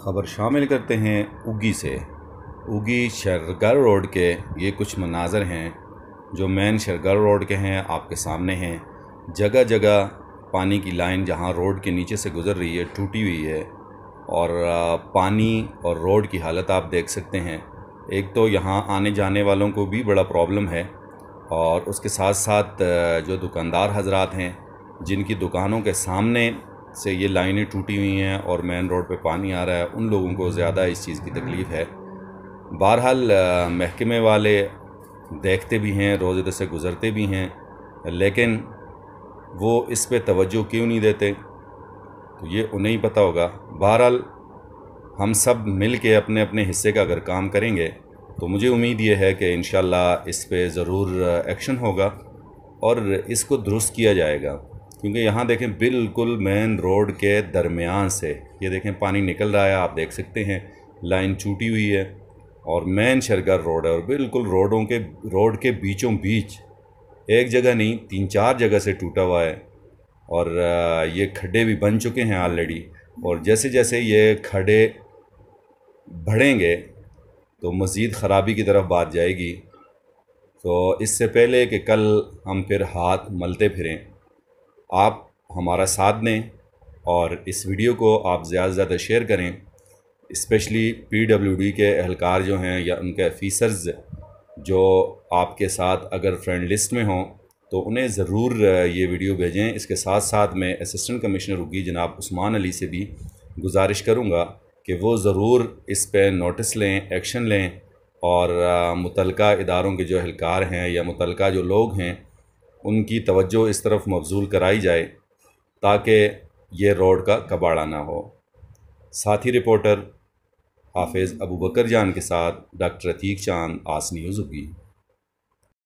ख़बर शामिल करते हैं उगी से। उगी शरगर रोड के ये कुछ मनाज़र हैं जो मेन शरगर रोड के हैं, आपके सामने हैं। जगह जगह पानी की लाइन जहाँ रोड के नीचे से गुज़र रही है टूटी हुई है और पानी और रोड की हालत आप देख सकते हैं। एक तो यहाँ आने जाने वालों को भी बड़ा प्रॉब्लम है और उसके साथ साथ जो दुकानदार हजरात हैं जिनकी दुकानों के सामने से ये लाइनें टूटी हुई हैं और मेन रोड पे पानी आ रहा है, उन लोगों को ज़्यादा इस चीज़ की तकलीफ़ है। बहरहाल महकमे वाले देखते भी हैं, रोज़ इधर से गुज़रते भी हैं, लेकिन वो इस पे तवज्जो क्यों नहीं देते तो ये उन्हें ही पता होगा। बहरहाल हम सब मिल के अपने अपने हिस्से का अगर काम करेंगे तो मुझे उम्मीद ये है कि इंशाल्लाह इस पे ज़रूर एक्शन होगा और इसको दुरुस्त किया जाएगा। क्योंकि यहाँ देखें बिल्कुल मेन रोड के दरमियान से ये देखें पानी निकल रहा है, आप देख सकते हैं लाइन टूटी हुई है और मेन शरगर रोड है और बिल्कुल रोड के बीचों बीच एक जगह नहीं 3-4 जगह से टूटा हुआ है और ये खड्डे भी बन चुके हैं ऑलरेडी। और जैसे जैसे ये खड्डे बढ़ेंगे तो मज़ीद ख़राबी की तरफ बात जाएगी। तो इससे पहले कि कल हम फिर हाथ मलते फिरें, आप हमारा साथ दें और इस वीडियो को आप ज़्यादा से ज़्यादा शेयर करें। स्पेशली PWD के एहलकार जो हैं या उनके ऑफिसर्स जो आपके साथ अगर फ्रेंड लिस्ट में हों तो उन्हें ज़रूर ये वीडियो भेजें। इसके साथ साथ मैं असिस्टेंट कमिश्नर उगी जनाब उस्मान अली से भी गुजारिश करूँगा कि वो ज़रूर इस पे नोटिस लें, एक्शन लें और मुतल्लिका इदारों के जो एहलकार हैं या मुतल्लिका जो लोग हैं उनकी तवज्जो इस तरफ मबजूल कराई जाए ताकि ये रोड का कबाड़ा ना हो। साथी रिपोर्टर हाफिज़ अबू बकर जान के साथ डॉक्टर अतीक चांद, आस न्यूज़ उगी।